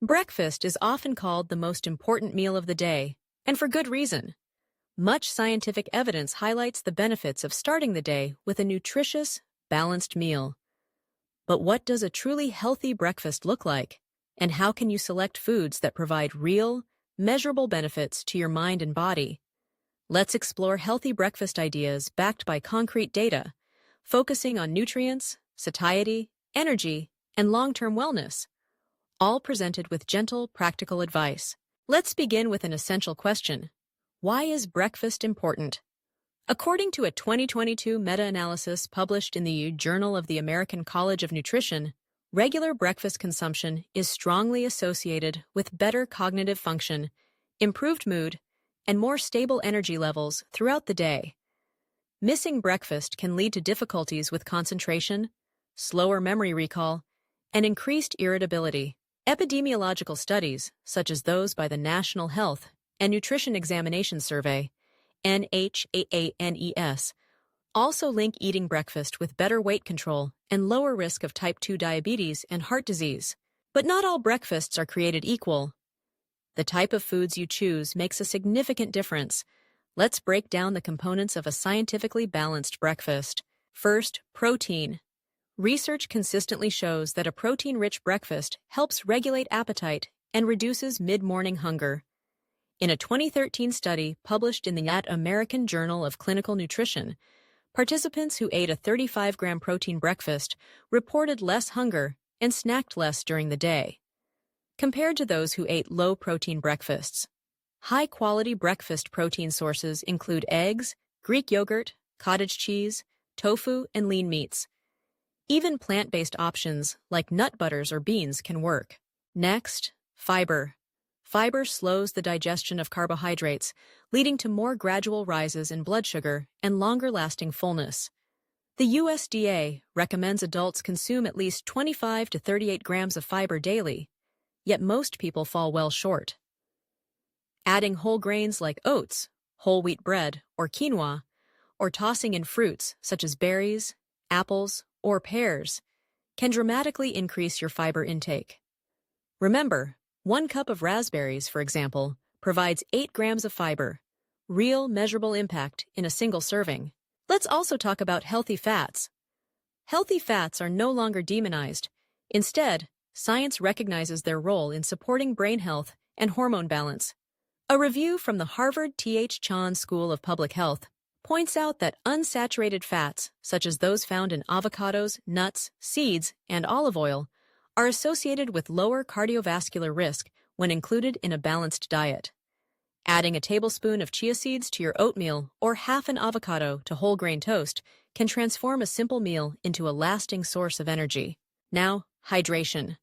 Breakfast is often called the most important meal of the day, and for good reason. Much scientific evidence highlights the benefits of starting the day with a nutritious, balanced meal. But what does a truly healthy breakfast look like? And how can you select foods that provide real, measurable benefits to your mind and body? Let's explore healthy breakfast ideas backed by concrete data, focusing on nutrients, satiety, energy, and long-term wellness, all presented with gentle, practical advice. Let's begin with an essential question. Why is breakfast important? According to a 2022 meta-analysis published in the Journal of the American College of Nutrition, regular breakfast consumption is strongly associated with better cognitive function, improved mood, and more stable energy levels throughout the day. Missing breakfast can lead to difficulties with concentration, slower memory recall, and increased irritability. Epidemiological studies, such as those by the National Health and Nutrition Examination Survey, NHAANES, also link eating breakfast with better weight control and lower risk of type 2 diabetes and heart disease. But not all breakfasts are created equal. The type of foods you choose makes a significant difference. Let's break down the components of a scientifically balanced breakfast. First, protein. Research consistently shows that a protein-rich breakfast helps regulate appetite and reduces mid-morning hunger. In a 2013 study published in the American Journal of Clinical Nutrition, participants who ate a 35-gram protein breakfast reported less hunger and snacked less during the day, compared to those who ate low-protein breakfasts. High-quality breakfast protein sources include eggs, Greek yogurt, cottage cheese, tofu, and lean meats. Even plant-based options like nut butters or beans can work. Next, fiber. Fiber slows the digestion of carbohydrates, leading to more gradual rises in blood sugar and longer-lasting fullness. The USDA recommends adults consume at least 25 to 38 grams of fiber daily, yet most people fall well short. Adding whole grains like oats, whole wheat bread, or quinoa, or tossing in fruits such as berries, apples, or pears, can dramatically increase your fiber intake. Remember, 1 cup of raspberries, for example, provides 8 grams of fiber, real measurable impact in a single serving. Let's also talk about healthy fats. Healthy fats are no longer demonized. Instead, science recognizes their role in supporting brain health and hormone balance. A review from the Harvard T.H. Chan School of Public Health points out that unsaturated fats, such as those found in avocados, nuts, seeds, and olive oil, are associated with lower cardiovascular risk when included in a balanced diet. Adding a tablespoon of chia seeds to your oatmeal or half an avocado to whole grain toast can transform a simple meal into a lasting source of energy. Now, hydration.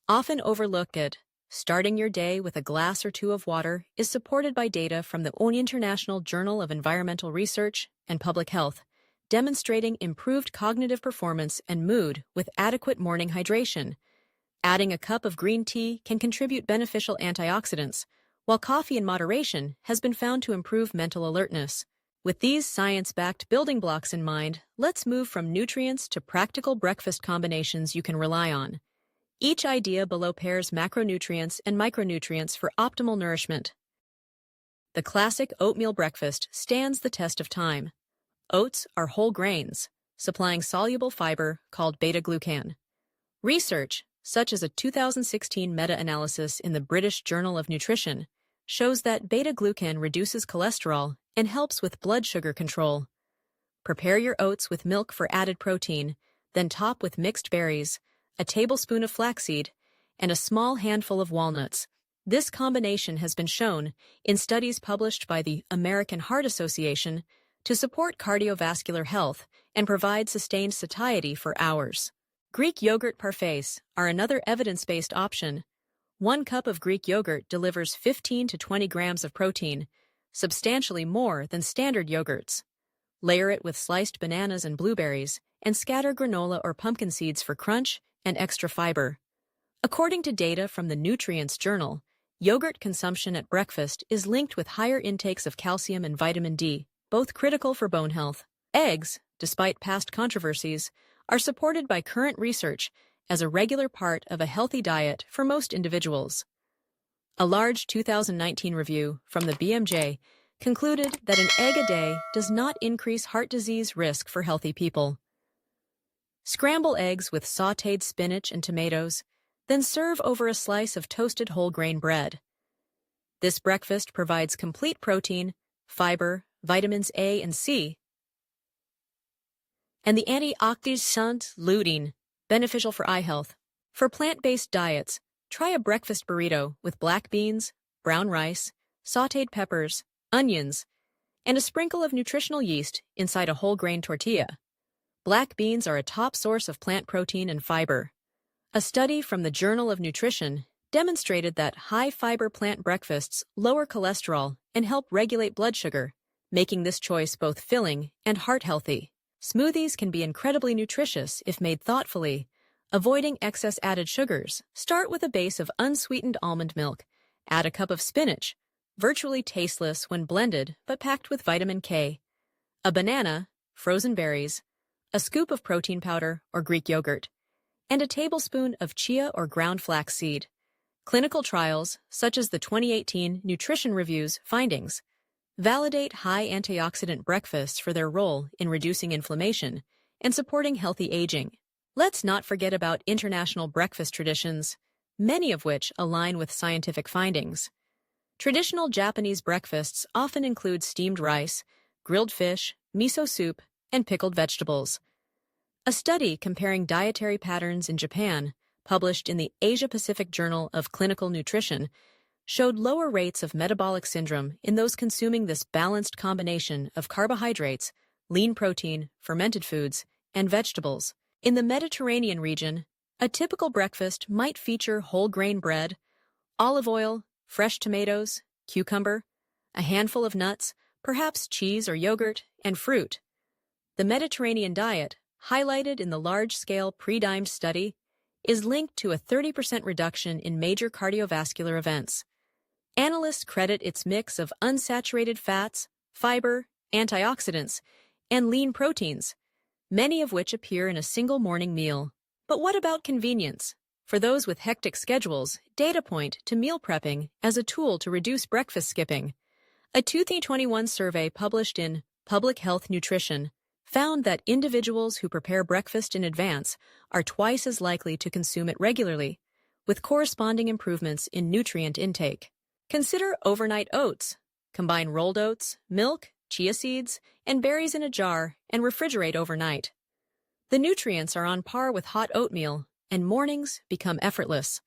Often overlooked, starting your day with a glass or two of water is supported by data from the International Journal of Environmental Research and Public Health, demonstrating improved cognitive performance and mood with adequate morning hydration. Adding a cup of green tea can contribute beneficial antioxidants, while coffee in moderation has been found to improve mental alertness. With these science-backed building blocks in mind, let's move from nutrients to practical breakfast combinations you can rely on. Each idea below pairs macronutrients and micronutrients for optimal nourishment. The classic oatmeal breakfast stands the test of time. Oats are whole grains, supplying soluble fiber called beta-glucan. Research, such as a 2016 meta-analysis in the British Journal of Nutrition, shows that beta-glucan reduces cholesterol and helps with blood sugar control. Prepare your oats with milk for added protein, then top with mixed berries, a tablespoon of flaxseed, and a small handful of walnuts. This combination has been shown, in studies published by the American Heart Association, to support cardiovascular health and provide sustained satiety for hours. Greek yogurt parfaits are another evidence-based option. 1 cup of Greek yogurt delivers 15 to 20 grams of protein, substantially more than standard yogurts. Layer it with sliced bananas and blueberries, and scatter granola or pumpkin seeds for crunch and extra fiber. According to data from the Nutrients Journal, yogurt consumption at breakfast is linked with higher intakes of calcium and vitamin D, both critical for bone health. Eggs, despite past controversies, are supported by current research as a regular part of a healthy diet for most individuals. A large 2019 review from the BMJ concluded that an egg a day does not increase heart disease risk for healthy people. Scramble eggs with sautéed spinach and tomatoes, then serve over a slice of toasted whole grain bread. This breakfast provides complete protein, fiber, vitamins A and C, and the antioxidant lutein, beneficial for eye health. For plant-based diets, try a breakfast burrito with black beans, brown rice, sautéed peppers, onions, and a sprinkle of nutritional yeast inside a whole grain tortilla. Black beans are a top source of plant protein and fiber. A study from the Journal of Nutrition demonstrated that high-fiber plant breakfasts lower cholesterol and help regulate blood sugar, making this choice both filling and heart-healthy. Smoothies can be incredibly nutritious if made thoughtfully. Avoiding excess added sugars, start with a base of unsweetened almond milk. Add a cup of spinach, virtually tasteless when blended but packed with vitamin K, a banana, frozen berries, a scoop of protein powder or Greek yogurt, and a tablespoon of chia or ground flax seed. Clinical trials, such as the 2018 Nutrition Review's findings, validate high antioxidant breakfasts for their role in reducing inflammation and supporting healthy aging. Let's not forget about international breakfast traditions, many of which align with scientific findings. Traditional Japanese breakfasts often include steamed rice, grilled fish, miso soup, and pickled vegetables. A study comparing dietary patterns in Japan, published in the Asia-Pacific Journal of Clinical Nutrition, showed lower rates of metabolic syndrome in those consuming this balanced combination of carbohydrates, lean protein, fermented foods, and vegetables. In the Mediterranean region, a typical breakfast might feature whole grain bread, olive oil, fresh tomatoes, cucumber, a handful of nuts, perhaps cheese or yogurt, and fruit. The Mediterranean diet, highlighted in the large-scale pre-dimed study, is linked to a 30% reduction in major cardiovascular events. Analysts credit its mix of unsaturated fats, fiber, antioxidants, and lean proteins, many of which appear in a single morning meal. But what about convenience? For those with hectic schedules, data point to meal prepping as a tool to reduce breakfast skipping. A 2021 survey published in Public Health Nutrition found that individuals who prepare breakfast in advance are twice as likely to consume it regularly, with corresponding improvements in nutrient intake. Consider overnight oats. Combine rolled oats, milk, chia seeds, and berries in a jar and refrigerate overnight. The nutrients are on par with hot oatmeal, and mornings become effortless.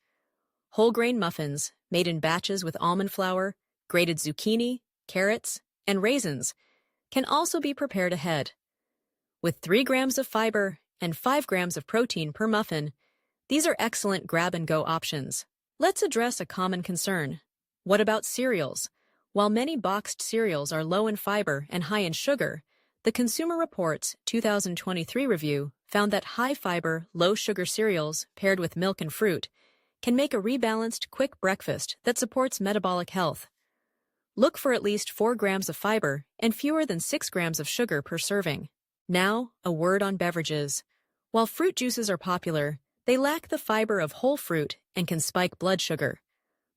Whole grain muffins, made in batches with almond flour, grated zucchini, carrots, and raisins, can also be prepared ahead. With 3 grams of fiber and 5 grams of protein per muffin, these are excellent grab-and-go options. Let's address a common concern. What about cereals? While many boxed cereals are low in fiber and high in sugar, the Consumer Reports 2023 review found that high-fiber, low-sugar cereals paired with milk and fruit can make a rebalanced, quick breakfast that supports metabolic health. Look for at least 4 grams of fiber and fewer than 6 grams of sugar per serving. Now, a word on beverages. While fruit juices are popular, they lack the fiber of whole fruit and can spike blood sugar.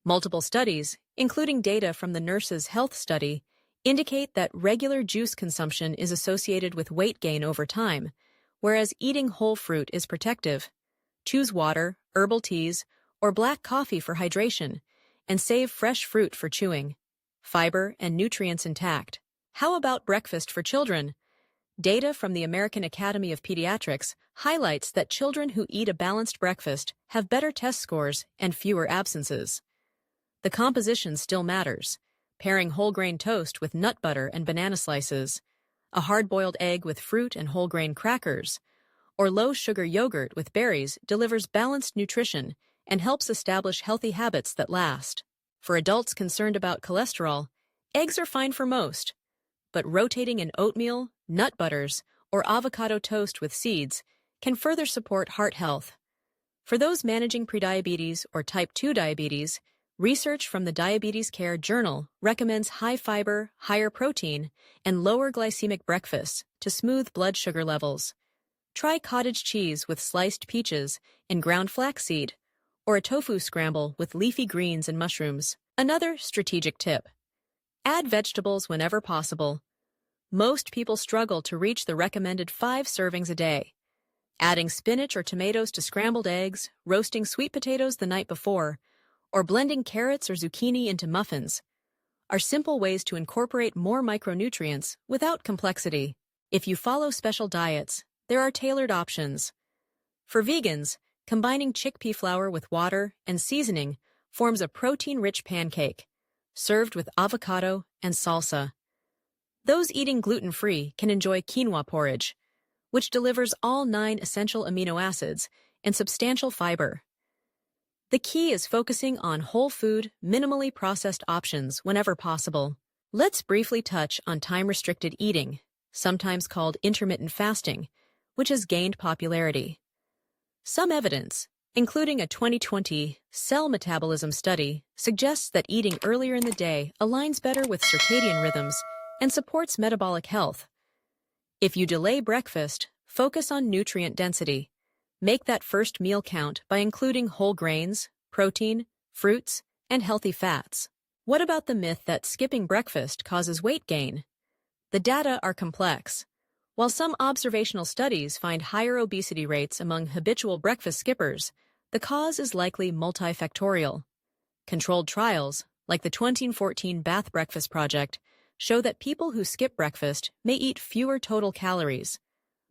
Multiple studies, including data from the Nurses' Health Study, indicate that regular juice consumption is associated with weight gain over time, whereas eating whole fruit is protective. Choose water, herbal teas, or black coffee for hydration, and save fresh fruit for chewing. Fiber and nutrients intact. How about breakfast for children? Data from the American Academy of Pediatrics highlights that children who eat a balanced breakfast have better test scores and fewer absences. The composition still matters. Pairing whole grain toast with nut butter and banana slices, a hard-boiled egg with fruit and whole grain crackers, or low-sugar yogurt with berries delivers balanced nutrition and helps establish healthy habits that last. For adults concerned about cholesterol, eggs are fine for most, but rotating in oatmeal, nut butters, or avocado toast with seeds can further support heart health. For those managing prediabetes or type 2 diabetes, research from the Diabetes Care Journal recommends high-fiber, higher protein, and lower glycemic breakfasts to smooth blood sugar levels. Try cottage cheese with sliced peaches and ground flaxseed, or a tofu scramble with leafy greens and mushrooms. Another strategic tip: add vegetables whenever possible. Most people struggle to reach the recommended 5 servings a day. Adding spinach or tomatoes to scrambled eggs, roasting sweet potatoes the night before, or blending carrots or zucchini into muffins are simple ways to incorporate more micronutrients without complexity. If you follow special diets, there are tailored options. For vegans, combining chickpea flour with water and seasoning forms a protein-rich pancake, served with avocado and salsa. Those eating gluten-free can enjoy quinoa porridge, which delivers all 9 essential amino acids and substantial fiber. The key is focusing on whole food, minimally processed options whenever possible. Let's briefly touch on time-restricted eating, sometimes called intermittent fasting, which has gained popularity. Some evidence, including a 2020 cell metabolism study, suggests that eating earlier in the day aligns better with circadian rhythms and supports metabolic health. If you delay breakfast, focus on nutrient density. Make that first meal count by including whole grains, protein, fruits, and healthy fats. What about the myth that skipping breakfast causes weight gain? The data are complex. While some observational studies find higher obesity rates among habitual breakfast skippers, the cause is likely multifactorial. Controlled trials, like the 2014 Bath Breakfast Project, show that people who skip breakfast may eat fewer total calories,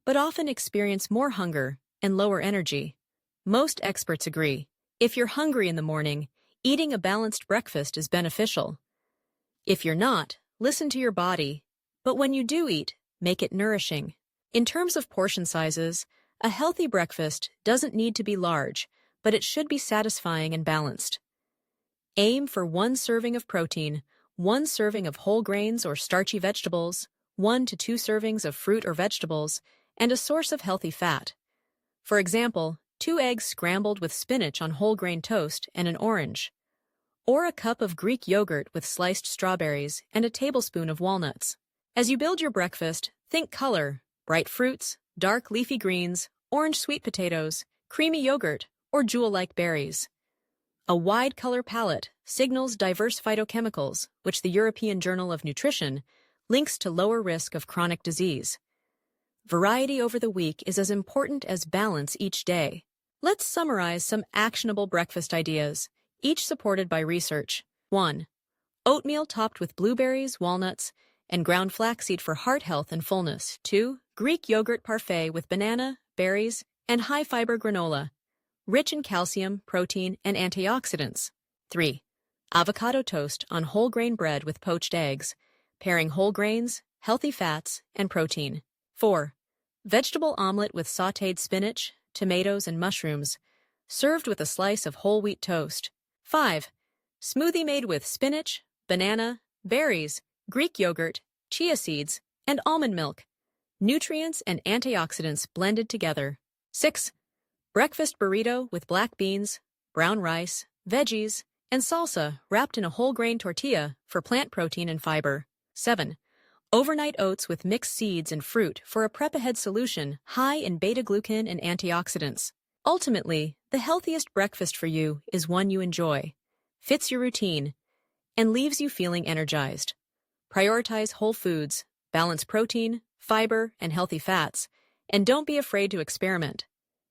but often experience more hunger and lower energy. Most experts agree, if you're hungry in the morning, eating a balanced breakfast is beneficial. If you're not, listen to your body, but when you do eat, make it nourishing. In terms of portion sizes, a healthy breakfast doesn't need to be large, but it should be satisfying and balanced. Aim for 1 serving of protein, 1 serving of whole grains or starchy vegetables, 1 to 2 servings of fruit or vegetables, and a source of healthy fat. For example, 2 eggs scrambled with spinach on whole grain toast and an orange, or a cup of Greek yogurt with sliced strawberries and a tablespoon of walnuts. As you build your breakfast, think color: bright fruits, dark leafy greens, orange sweet potatoes, creamy yogurt, or jewel-like berries. A wide color palette signals diverse phytochemicals, which the European Journal of Nutrition links to lower risk of chronic disease. Variety over the week is as important as balance each day. Let's summarize some actionable breakfast ideas, each supported by research. 1. Oatmeal topped with blueberries, walnuts, and ground flaxseed for heart health and fullness. 2. Greek yogurt parfait with banana, berries, and high-fiber granola, rich in calcium, protein, and antioxidants. 3. Avocado toast on whole grain bread with poached eggs, pairing whole grains, healthy fats, and protein. 4. Vegetable omelet with sautéed spinach, tomatoes, and mushrooms, served with a slice of whole wheat toast. 5. Smoothie made with spinach, banana, berries, Greek yogurt, chia seeds, and almond milk. Nutrients and antioxidants blended together. 6. Breakfast burrito with black beans, brown rice, veggies, and salsa wrapped in a whole grain tortilla for plant protein and fiber. 7. Overnight oats with mixed seeds and fruit for a prep-ahead solution high in beta-glucan and antioxidants. Ultimately, the healthiest breakfast for you is one you enjoy, fits your routine, and leaves you feeling energized. Prioritize whole foods, balance protein, fiber, and healthy fats, and don't be afraid to experiment.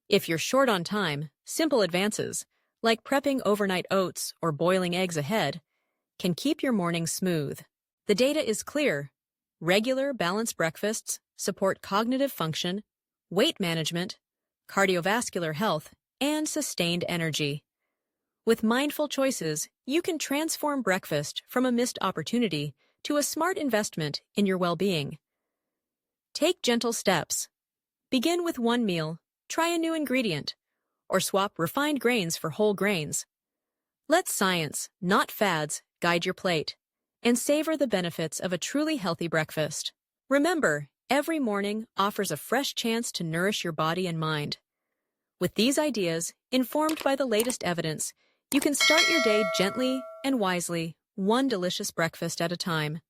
If you're short on time, simple advances, like prepping overnight oats or boiling eggs ahead, can keep your morning smooth. The data is clear. Regular, balanced breakfasts support cognitive function, weight management, cardiovascular health, and sustained energy. With mindful choices, you can transform breakfast from a missed opportunity to a smart investment in your well-being. Take gentle steps. Begin with 1 meal, try a new ingredient, or swap refined grains for whole grains. Let science, not fads, guide your plate, and savor the benefits of a truly healthy breakfast. Remember, every morning offers a fresh chance to nourish your body and mind. With these ideas, informed by the latest evidence, you can start your day gently and wisely, one delicious breakfast at a time.